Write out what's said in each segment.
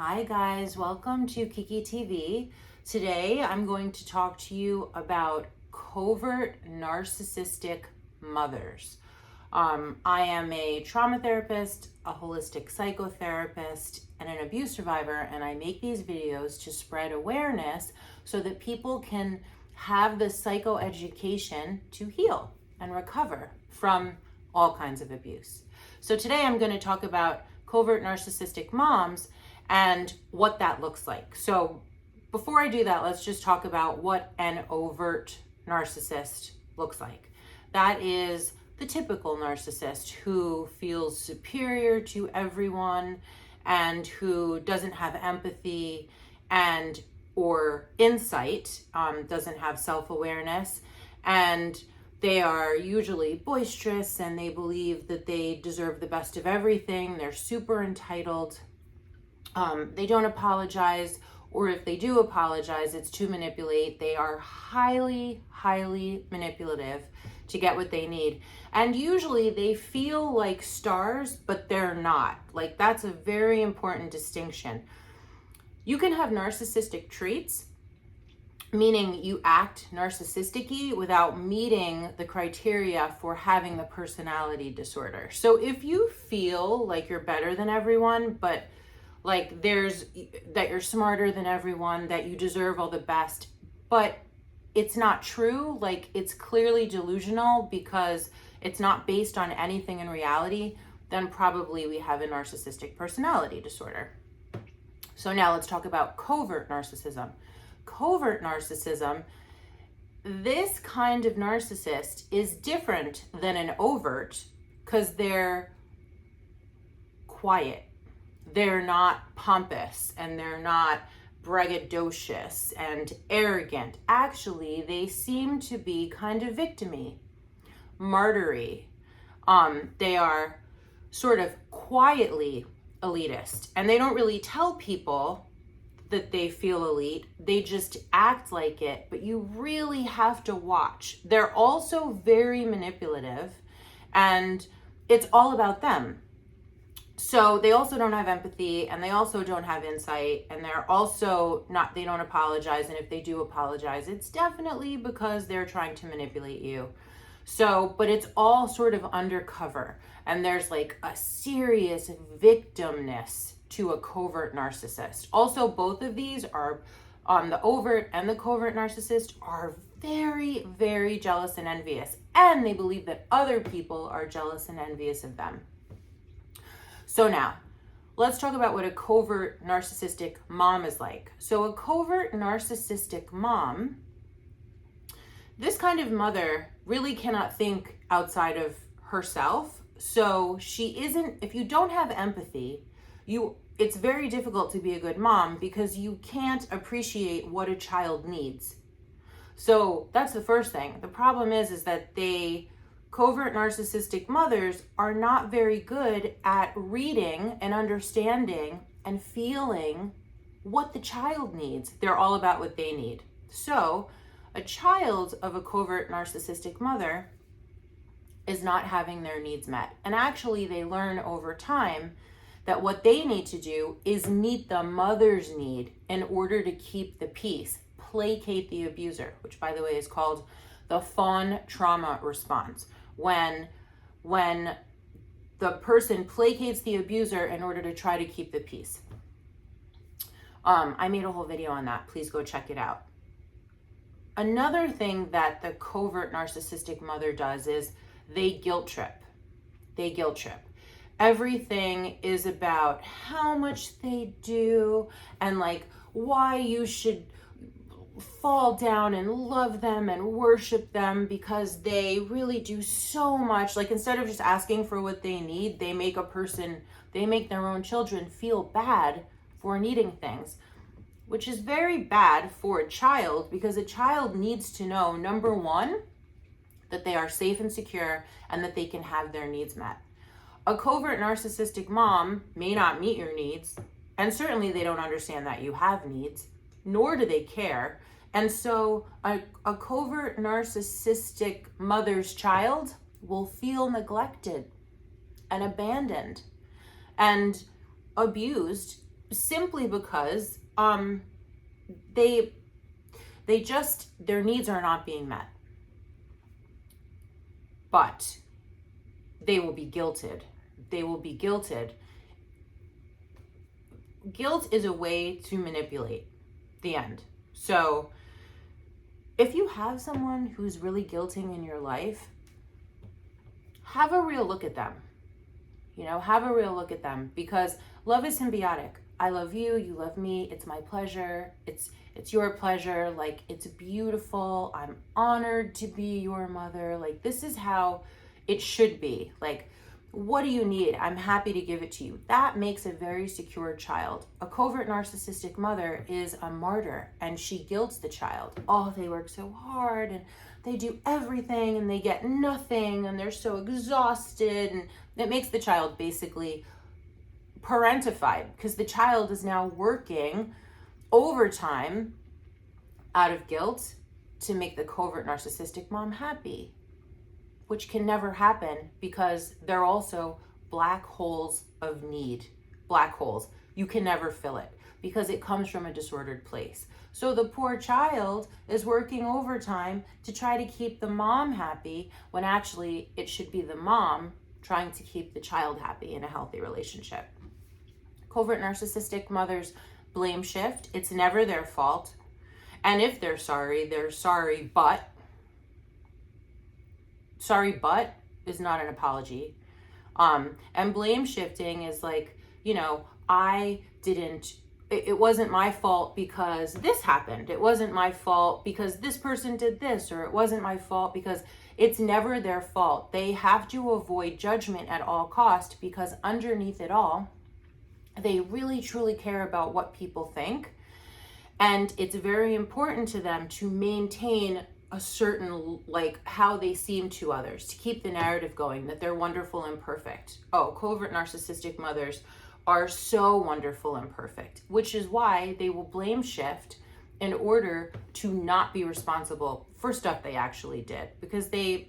Hi guys, welcome to Kiki TV. Today I'm going to talk to you about covert narcissistic mothers. I am a trauma therapist, a holistic psychotherapist, and an abuse survivor, and I make these videos to spread awareness so that people can have the psychoeducation to heal and recover from all kinds of abuse. So today I'm going to talk about covert narcissistic moms and what that looks like. So before I do that, let's just talk about what an overt narcissist looks like. That is the typical narcissist who feels superior to everyone and who doesn't have empathy and or insight, doesn't have self-awareness, and they are usually boisterous and they believe that they deserve the best of everything. They're super entitled. They don't apologize, or if they do apologize, it's to manipulate. They are highly, highly manipulative to get what they need. And usually they feel like stars, but they're not. Like, that's a very important distinction. You can have narcissistic traits, meaning you act narcissistic-y without meeting the criteria for having the personality disorder. So if you feel like you're better than everyone, but like that you're smarter than everyone, that you deserve all the best, but it's not true, like it's clearly delusional because it's not based on anything in reality, then probably we have a narcissistic personality disorder. So now let's talk about covert narcissism. Covert narcissism, this kind of narcissist is different than an overt because they're quiet. They're not pompous and they're not braggadocious and arrogant. Actually, they seem to be kind of victim-y, martyr-y. They are sort of quietly elitist, and they don't really tell people that they feel elite. They just act like it, but you really have to watch. They're also very manipulative, and it's all about them. So they also don't have empathy, and they also don't have insight, and they're also not, they don't apologize. And if they do apologize, it's definitely because they're trying to manipulate you. So, but it's all sort of undercover, and there's like a serious victimness to a covert narcissist. Also, both of these are, the overt and the covert narcissist are very, very jealous and envious, and they believe that other people are jealous and envious of them. So now, let's talk about what a covert narcissistic mom is like. So a covert narcissistic mom, this kind of mother really cannot think outside of herself. So she isn't, if you don't have empathy, it's very difficult to be a good mom because you can't appreciate what a child needs. So that's the first thing. The problem is that covert narcissistic mothers are not very good at reading and understanding and feeling what the child needs. They're all about what they need. So a child of a covert narcissistic mother is not having their needs met. And actually they learn over time that what they need to do is meet the mother's need in order to keep the peace, placate the abuser, which by the way is called the fawn trauma response. When the person placates the abuser in order to try to keep the peace. I made a whole video on that. Please go check it out. Another thing that the covert narcissistic mother does is they guilt trip. Everything is about how much they do and like why you should fall down and love them and worship them because they really do so much. Like, instead of just asking for what they need, they make their own children feel bad for needing things, which is very bad for a child because a child needs to know, number one, that they are safe and secure and that they can have their needs met. A covert narcissistic mom may not meet your needs, and certainly they don't understand that you have needs, nor do they care. And so a covert narcissistic mother's child will feel neglected and abandoned and abused simply because they just, their needs are not being met. But they will be guilted. They will be guilted. Guilt is a way to manipulate. The end. So if you have someone who's really guilting in your life, have a real look at them. Have a real look at them, because love is symbiotic. I love you, you love me, it's my pleasure, it's your pleasure, like, it's beautiful, I'm honored to be your mother, like, this is how it should be. Like, what do you need? I'm happy to give it to you. That makes a very secure child. A covert narcissistic mother is a martyr, and she guilts the child. Oh, they work so hard, and they do everything, and they get nothing, and they're so exhausted, and it makes the child basically parentified, because the child is now working overtime out of guilt to make the covert narcissistic mom happy, which can never happen, because they're also black holes of need. Black holes. You can never fill it, because it comes from a disordered place. So the poor child is working overtime to try to keep the mom happy, when actually it should be the mom trying to keep the child happy in a healthy relationship. Covert narcissistic mothers blame shift. It's never their fault. And if they're sorry, but sorry, but is not an apology. And blame shifting is like, it wasn't my fault because this happened. It wasn't my fault because this person did this, or it wasn't my fault because, it's never their fault. They have to avoid judgment at all cost, because underneath it all, they really truly care about what people think. And it's very important to them to maintain a certain, like, how they seem to others, to keep the narrative going that they're wonderful and perfect. Oh, covert narcissistic mothers are so wonderful and perfect, which is why they will blame shift in order to not be responsible for stuff they actually did, because they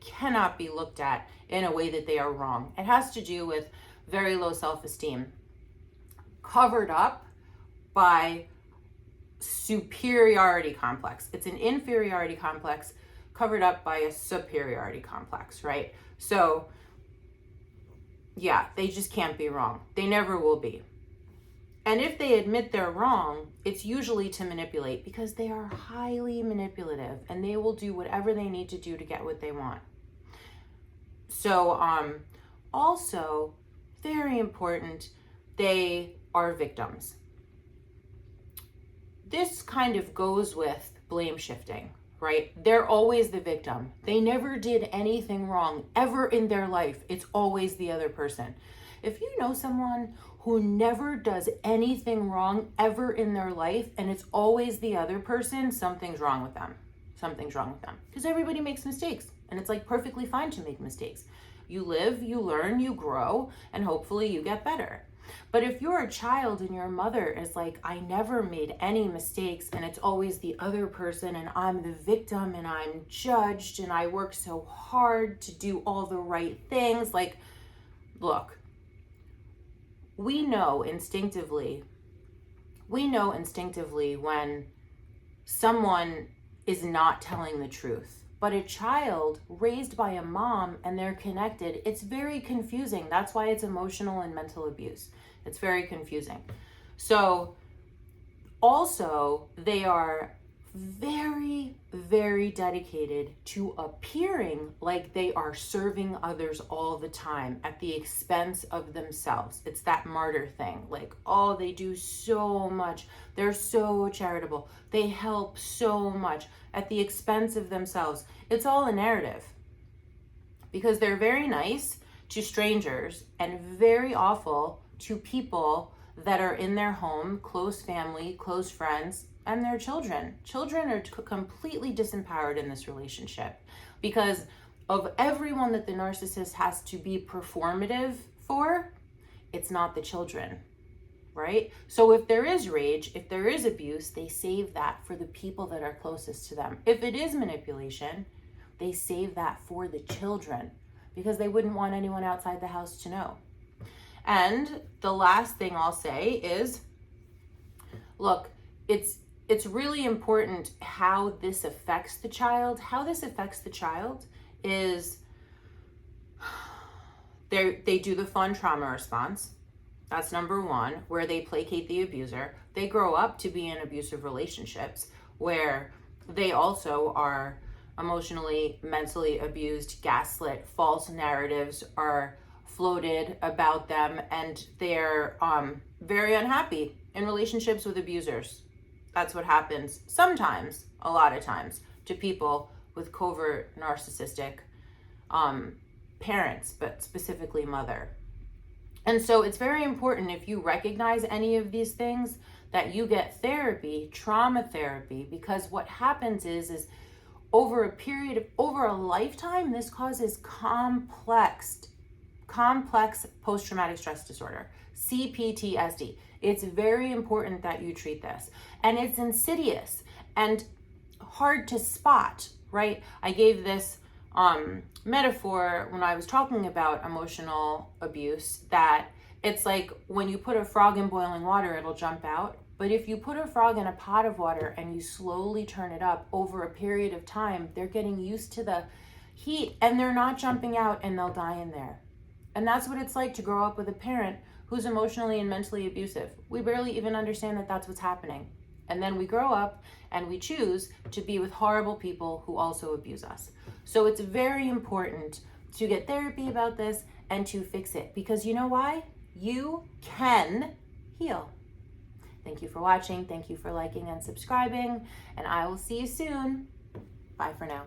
cannot be looked at in a way that they are wrong. It has to do with very low self-esteem, covered up by superiority complex. It's an inferiority complex covered up by a superiority complex, right? So yeah, they just can't be wrong. They never will be. And if they admit they're wrong, it's usually to manipulate, because they are highly manipulative, and they will do whatever they need to do to get what they want. So also, very important, they are victims. This kind of goes with blame shifting, right? They're always the victim. They never did anything wrong ever in their life. It's always the other person. If you know someone who never does anything wrong ever in their life, and it's always the other person, something's wrong with them. Something's wrong with them. Because everybody makes mistakes, and it's like perfectly fine to make mistakes. You live, you learn, you grow, and hopefully you get better. But if you're a child and your mother is like, I never made any mistakes, and it's always the other person, and I'm the victim, and I'm judged, and I work so hard to do all the right things, like, look, we know instinctively when someone is not telling the truth. But a child raised by a mom and they're connected, it's very confusing. That's why it's emotional and mental abuse. It's very confusing. So also, they are very, very dedicated to appearing like they are serving others all the time at the expense of themselves. It's that martyr thing. Like, oh, they do so much. They're so charitable. They help so much at the expense of themselves. It's all a narrative, because they're very nice to strangers and very awful to people that are in their home, close family, close friends, and their children. Children are completely disempowered in this relationship, because of everyone that the narcissist has to be performative for, it's not the children, right? So if there is rage, if there is abuse, they save that for the people that are closest to them. If it is manipulation, they save that for the children, because they wouldn't want anyone outside the house to know. And the last thing I'll say is, look, it's really important how this affects the child. How this affects the child is they do the fun trauma response. That's number one, where they placate the abuser. They grow up to be in abusive relationships where they also are emotionally, mentally abused, gaslit, false narratives are floated about them, and they're very unhappy in relationships with abusers. That's what happens sometimes, a lot of times, to people with covert narcissistic parents, but specifically mother. And so it's very important, if you recognize any of these things, that you get therapy, trauma therapy, because what happens is over a lifetime, this causes complex post-traumatic stress disorder, CPTSD. It's very important that you treat this. And it's insidious and hard to spot, right? I gave this metaphor when I was talking about emotional abuse, that it's like when you put a frog in boiling water, it'll jump out. But if you put a frog in a pot of water and you slowly turn it up over a period of time, they're getting used to the heat and they're not jumping out, and they'll die in there. And that's what it's like to grow up with a parent who's emotionally and mentally abusive. We barely even understand that that's what's happening. And then we grow up and we choose to be with horrible people who also abuse us. So it's very important to get therapy about this and to fix it, because you know why? You can heal. Thank you for watching. Thank you for liking and subscribing, and I will see you soon. Bye for now.